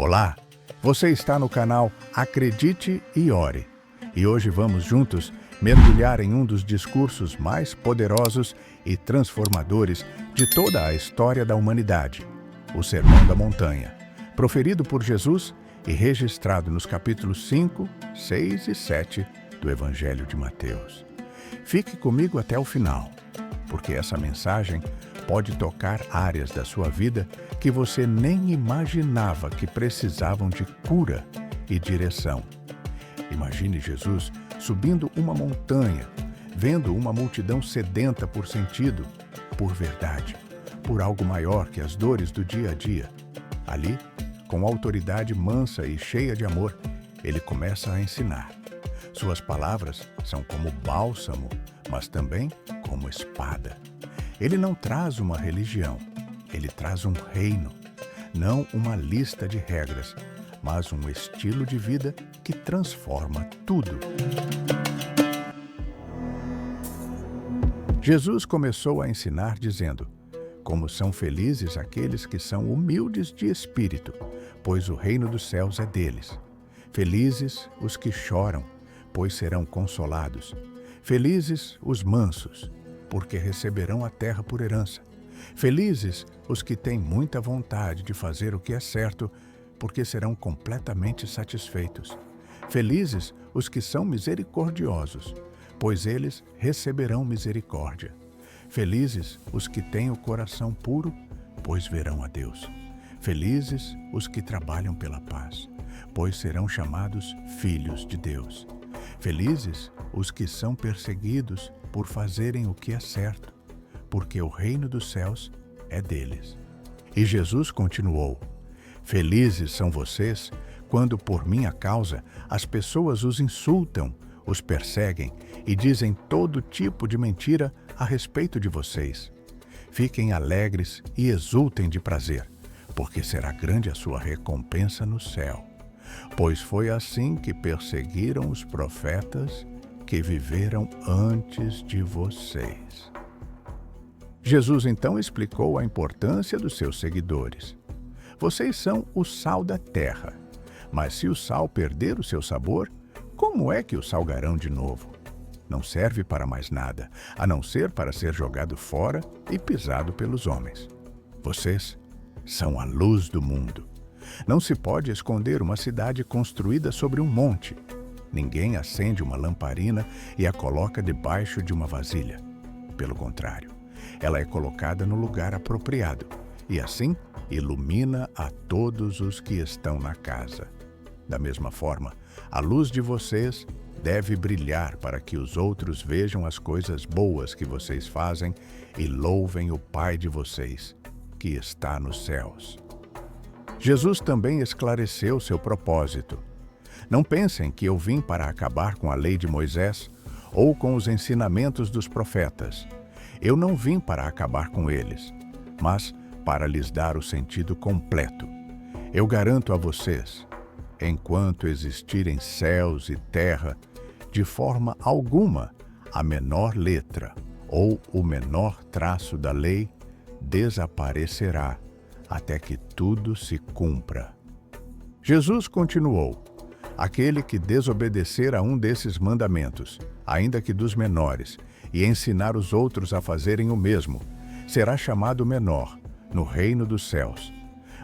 Olá, você está no canal Acredite e Ore. E hoje vamos juntos mergulhar em um dos discursos mais poderosos e transformadores de toda a história da humanidade, o Sermão da Montanha, proferido por Jesus e registrado nos capítulos 5, 6 e 7 do Evangelho de Mateus. Fique comigo até o final, porque essa mensagem pode tocar áreas da sua vida que você nem imaginava que precisavam de cura e direção. Imagine Jesus subindo uma montanha, vendo uma multidão sedenta por sentido, por verdade, por algo maior que as dores do dia a dia. Ali, com autoridade mansa e cheia de amor, ele começa a ensinar. Suas palavras são como bálsamo, mas também como espada. Ele não traz uma religião, ele traz um reino, não uma lista de regras, mas um estilo de vida que transforma tudo. Jesus começou a ensinar dizendo: como são felizes aqueles que são humildes de espírito, pois o reino dos céus é deles. Felizes os que choram, pois serão consolados. Felizes os mansos, porque receberão a terra por herança. Felizes os que têm muita vontade de fazer o que é certo, porque serão completamente satisfeitos. Felizes os que são misericordiosos, pois eles receberão misericórdia. Felizes os que têm o coração puro, pois verão a Deus. Felizes os que trabalham pela paz, pois serão chamados filhos de Deus. Felizes os que são perseguidos por fazerem o que é certo, porque o reino dos céus é deles. E Jesus continuou: felizes são vocês quando por minha causa as pessoas os insultam, os perseguem e dizem todo tipo de mentira a respeito de vocês. Fiquem alegres e exultem de prazer, porque será grande a sua recompensa no céu. Pois foi assim que perseguiram os profetas que viveram antes de vocês. Jesus então explicou a importância dos seus seguidores. Vocês são o sal da terra, mas se o sal perder o seu sabor, como é que o salgarão de novo? Não serve para mais nada, a não ser para ser jogado fora e pisado pelos homens. Vocês são a luz do mundo. Não se pode esconder uma cidade construída sobre um monte. Ninguém acende uma lamparina e a coloca debaixo de uma vasilha. Pelo contrário, ela é colocada no lugar apropriado e assim ilumina a todos os que estão na casa. Da mesma forma, a luz de vocês deve brilhar para que os outros vejam as coisas boas que vocês fazem e louvem o Pai de vocês, que está nos céus. Jesus também esclareceu seu propósito. Não pensem que eu vim para acabar com a lei de Moisés ou com os ensinamentos dos profetas. Eu não vim para acabar com eles, mas para lhes dar o sentido completo. Eu garanto a vocês, enquanto existirem céus e terra, de forma alguma a menor letra ou o menor traço da lei desaparecerá até que tudo se cumpra. Jesus continuou: aquele que desobedecer a um desses mandamentos, ainda que dos menores, e ensinar os outros a fazerem o mesmo, será chamado menor no reino dos céus.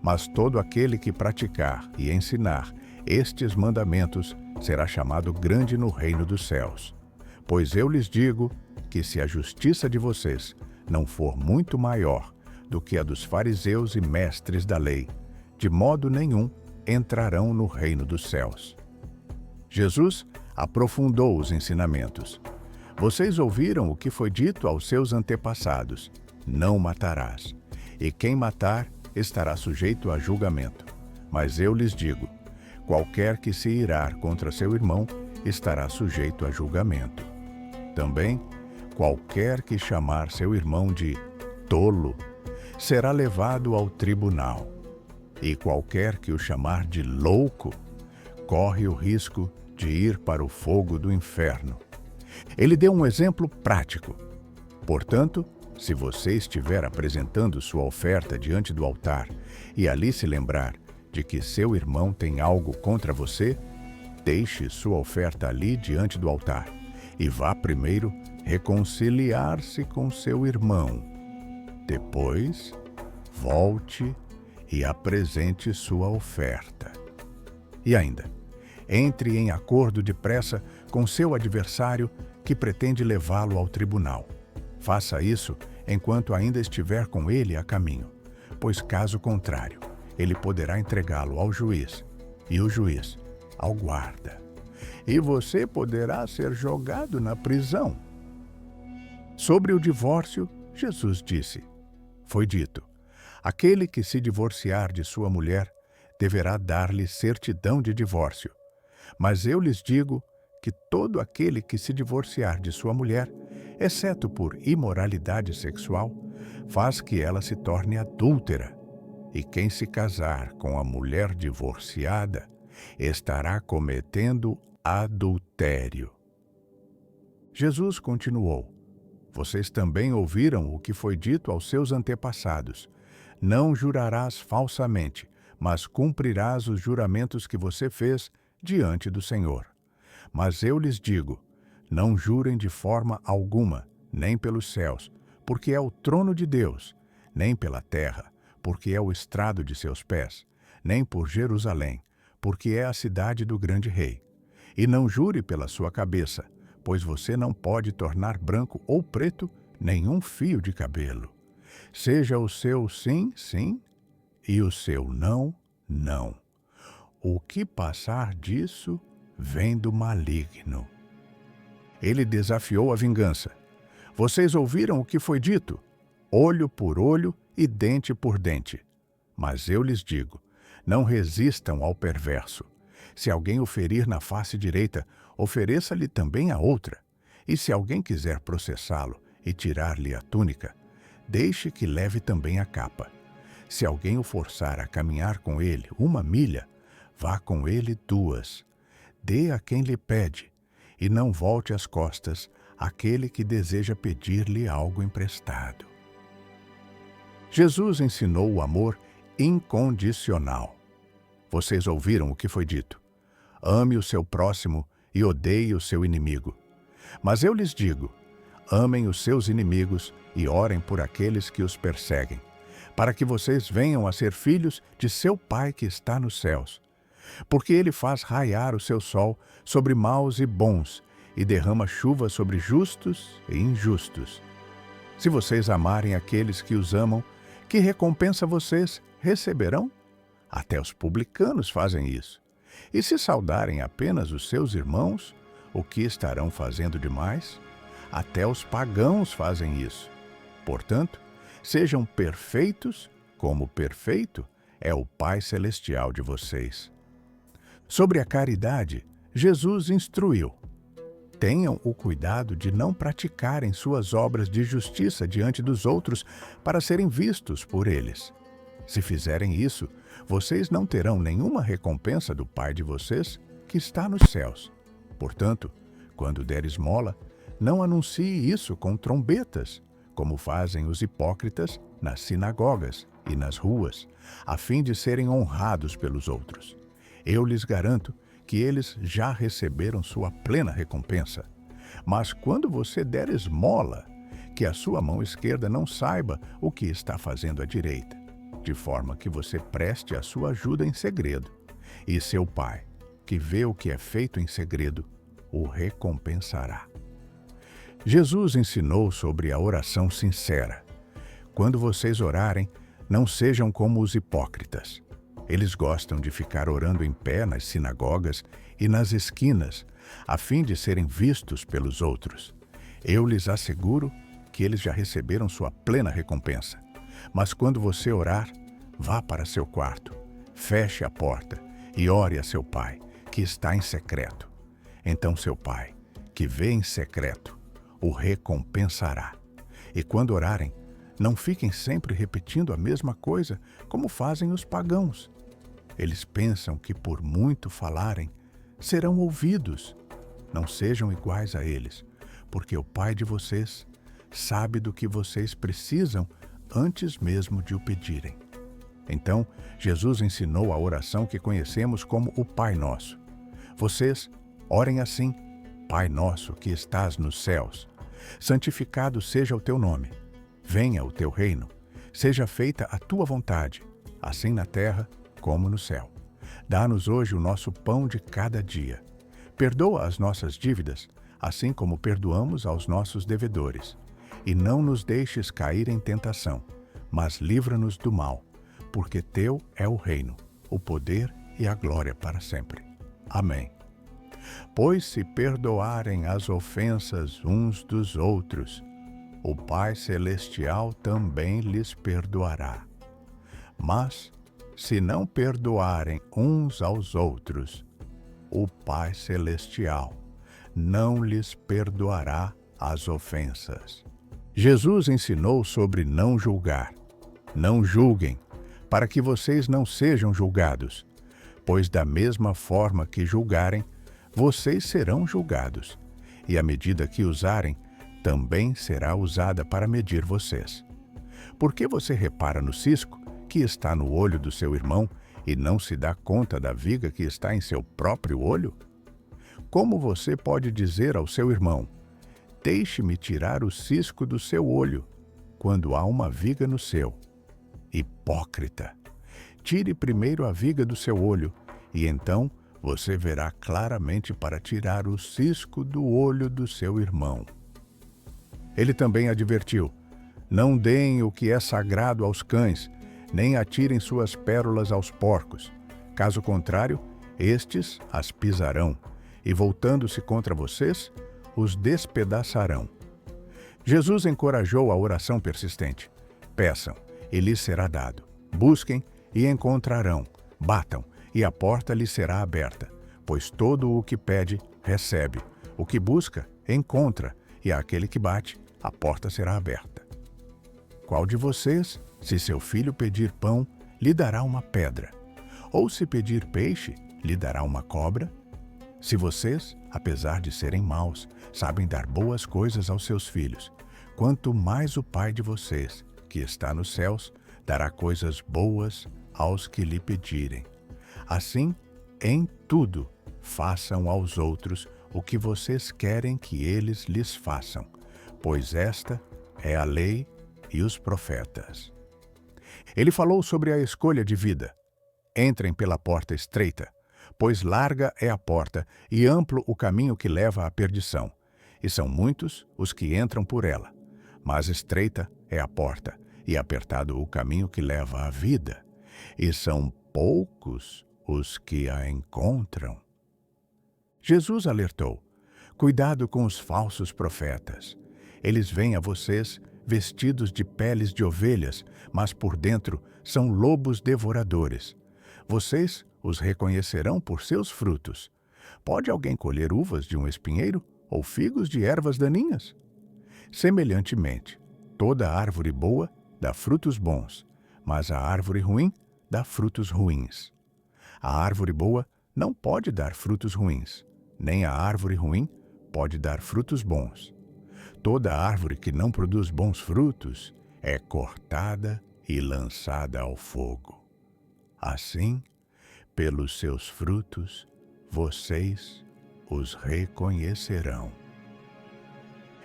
Mas todo aquele que praticar e ensinar estes mandamentos será chamado grande no reino dos céus. Pois eu lhes digo que se a justiça de vocês não for muito maior do que a dos fariseus e mestres da lei, de modo nenhum entrarão no reino dos céus. Jesus aprofundou os ensinamentos. Vocês ouviram o que foi dito aos seus antepassados: não matarás, e quem matar estará sujeito a julgamento. Mas eu lhes digo: qualquer que se irar contra seu irmão estará sujeito a julgamento. Também, qualquer que chamar seu irmão de tolo será levado ao tribunal. E qualquer que o chamar de louco corre o risco de ir para o fogo do inferno. Ele deu um exemplo prático. Portanto, se você estiver apresentando sua oferta diante do altar e ali se lembrar de que seu irmão tem algo contra você, deixe sua oferta ali diante do altar e vá primeiro reconciliar-se com seu irmão. Depois, volte e apresente sua oferta. E ainda, entre em acordo depressa com seu adversário que pretende levá-lo ao tribunal. Faça isso enquanto ainda estiver com ele a caminho, pois caso contrário, ele poderá entregá-lo ao juiz, e o juiz ao guarda. E você poderá ser jogado na prisão. Sobre o divórcio, Jesus disse: foi dito, aquele que se divorciar de sua mulher deverá dar-lhe certidão de divórcio. Mas eu lhes digo que todo aquele que se divorciar de sua mulher, exceto por imoralidade sexual, faz que ela se torne adúltera. E quem se casar com a mulher divorciada estará cometendo adultério. Jesus continuou: vocês também ouviram o que foi dito aos seus antepassados: não jurarás falsamente, mas cumprirás os juramentos que você fez diante do Senhor. Mas eu lhes digo, não jurem de forma alguma, nem pelos céus, porque é o trono de Deus, nem pela terra, porque é o estrado de seus pés, nem por Jerusalém, porque é a cidade do grande rei. E não jure pela sua cabeça, pois você não pode tornar branco ou preto nenhum fio de cabelo. Seja o seu sim, sim, e o seu não, não. O que passar disso vem do maligno. Ele desafiou a vingança. Vocês ouviram o que foi dito? Olho por olho e dente por dente. Mas eu lhes digo, não resistam ao perverso. Se alguém o ferir na face direita, ofereça-lhe também a outra. E se alguém quiser processá-lo e tirar-lhe a túnica, deixe que leve também a capa. Se alguém o forçar a caminhar com ele 1 milha, vá com ele 2. Dê a quem lhe pede, e não volte as costas àquele que deseja pedir-lhe algo emprestado. Jesus ensinou o amor incondicional. Vocês ouviram o que foi dito: ame o seu próximo e odeie o seu inimigo. Mas eu lhes digo, amem os seus inimigos e orem por aqueles que os perseguem, para que vocês venham a ser filhos de seu Pai que está nos céus. Porque ele faz raiar o seu sol sobre maus e bons, e derrama chuva sobre justos e injustos. Se vocês amarem aqueles que os amam, que recompensa vocês receberão? Até os publicanos fazem isso. E se saudarem apenas os seus irmãos, o que estarão fazendo demais? Até os pagãos fazem isso. Portanto, sejam perfeitos, como perfeito é o Pai Celestial de vocês. Sobre a caridade, Jesus instruiu: tenham o cuidado de não praticarem suas obras de justiça diante dos outros para serem vistos por eles. Se fizerem isso, vocês não terão nenhuma recompensa do Pai de vocês, que está nos céus. Portanto, quando der esmola, não anuncie isso com trombetas, como fazem os hipócritas nas sinagogas e nas ruas, a fim de serem honrados pelos outros. Eu lhes garanto que eles já receberam sua plena recompensa. Mas quando você der esmola, que a sua mão esquerda não saiba o que está fazendo a direita, de forma que você preste a sua ajuda em segredo. E seu Pai, que vê o que é feito em segredo, o recompensará. Jesus ensinou sobre a oração sincera. Quando vocês orarem, não sejam como os hipócritas. Eles gostam de ficar orando em pé nas sinagogas e nas esquinas, a fim de serem vistos pelos outros. Eu lhes asseguro que eles já receberam sua plena recompensa. Mas quando você orar, vá para seu quarto, feche a porta e ore a seu Pai, que está em secreto. Então seu Pai, que vê em secreto, o recompensará. E quando orarem, não fiquem sempre repetindo a mesma coisa, como fazem os pagãos. Eles pensam que por muito falarem, serão ouvidos. Não sejam iguais a eles, porque o Pai de vocês sabe do que vocês precisam antes mesmo de o pedirem. Então, Jesus ensinou a oração que conhecemos como o Pai Nosso. Vocês orem assim: Pai nosso que estás nos céus, santificado seja o teu nome. Venha o teu reino. Seja feita a tua vontade, assim na terra como no céu. Dá-nos hoje o nosso pão de cada dia. Perdoa as nossas dívidas, assim como perdoamos aos nossos devedores. E não nos deixes cair em tentação, mas livra-nos do mal, porque teu é o reino, o poder e a glória para sempre. Amém. Pois se perdoarem as ofensas uns dos outros, o Pai Celestial também lhes perdoará. Mas, se não perdoarem uns aos outros, o Pai Celestial não lhes perdoará as ofensas. Jesus ensinou sobre não julgar. Não julguem, para que vocês não sejam julgados, pois da mesma forma que julgarem, vocês serão julgados, e a medida que usarem também será usada para medir vocês. Por que você repara no cisco que está no olho do seu irmão e não se dá conta da viga que está em seu próprio olho? Como você pode dizer ao seu irmão: deixe-me tirar o cisco do seu olho, quando há uma viga no seu? Hipócrita! Tire primeiro a viga do seu olho, e então você verá claramente para tirar o cisco do olho do seu irmão. Ele também advertiu: não deem o que é sagrado aos cães, nem atirem suas pérolas aos porcos. Caso contrário, estes as pisarão, e voltando-se contra vocês, os despedaçarão. Jesus encorajou a oração persistente. Peçam, e lhes será dado. Busquem, e encontrarão. Batam, e a porta lhes será aberta. Pois todo o que pede, recebe. O que busca, encontra. E àquele que bate, a porta será aberta. Qual de vocês, se seu filho pedir pão, lhe dará uma pedra? Ou se pedir peixe, lhe dará uma cobra? Se vocês, apesar de serem maus, sabem dar boas coisas aos seus filhos, quanto mais o Pai de vocês, que está nos céus, dará coisas boas aos que lhe pedirem. Assim, em tudo, façam aos outros o que vocês querem que eles lhes façam, pois esta é a lei e os profetas. Ele falou sobre a escolha de vida. Entrem pela porta estreita, pois larga é a porta e amplo o caminho que leva à perdição, e são muitos os que entram por ela. Mas estreita é a porta e apertado o caminho que leva à vida, e são poucos os que a encontram. Jesus alertou: cuidado com os falsos profetas. Eles vêm a vocês vestidos de peles de ovelhas, mas por dentro são lobos devoradores. Vocês os reconhecerão por seus frutos. Pode alguém colher uvas de um espinheiro ou figos de ervas daninhas? Semelhantemente, toda árvore boa dá frutos bons, mas a árvore ruim dá frutos ruins. A árvore boa não pode dar frutos ruins, nem a árvore ruim pode dar frutos bons. Toda árvore que não produz bons frutos é cortada e lançada ao fogo. Assim, pelos seus frutos, vocês os reconhecerão.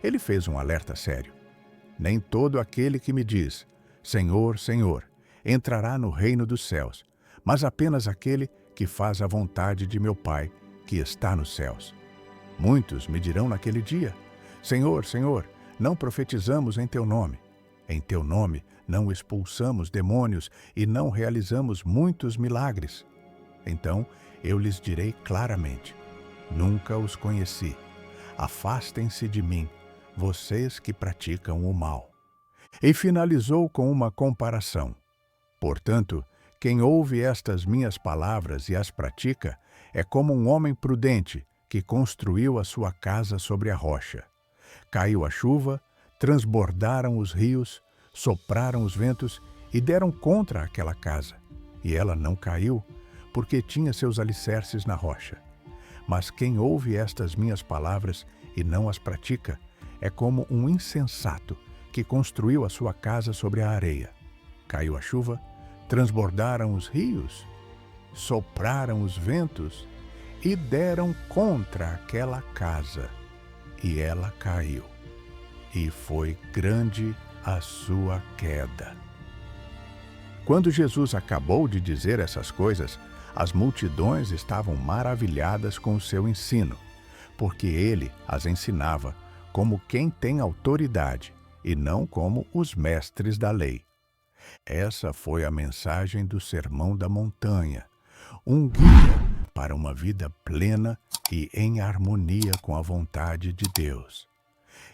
Ele fez um alerta sério. Nem todo aquele que me diz, Senhor, Senhor, entrará no reino dos céus, mas apenas aquele que faz a vontade de meu Pai, que está nos céus. Muitos me dirão naquele dia, Senhor, Senhor, não profetizamos em teu nome. Em teu nome não expulsamos demônios e não realizamos muitos milagres. Então eu lhes direi claramente, nunca os conheci. Afastem-se de mim, vocês que praticam o mal. E finalizou com uma comparação. Portanto, quem ouve estas minhas palavras e as pratica é como um homem prudente que construiu a sua casa sobre a rocha. Caiu a chuva, transbordaram os rios, sopraram os ventos e deram contra aquela casa. E ela não caiu, porque tinha seus alicerces na rocha. Mas quem ouve estas minhas palavras e não as pratica, é como um insensato que construiu a sua casa sobre a areia. Caiu a chuva, Transbordaram os rios, sopraram os ventos e deram contra aquela casa, e ela caiu, e foi grande a sua queda. Quando Jesus acabou de dizer essas coisas, as multidões estavam maravilhadas com o seu ensino, porque ele as ensinava como quem tem autoridade e não como os mestres da lei. Essa foi a mensagem do Sermão da Montanha, um guia para uma vida plena e em harmonia com a vontade de Deus.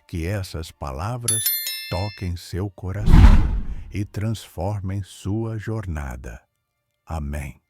Que essas palavras toquem seu coração e transformem sua jornada. Amém.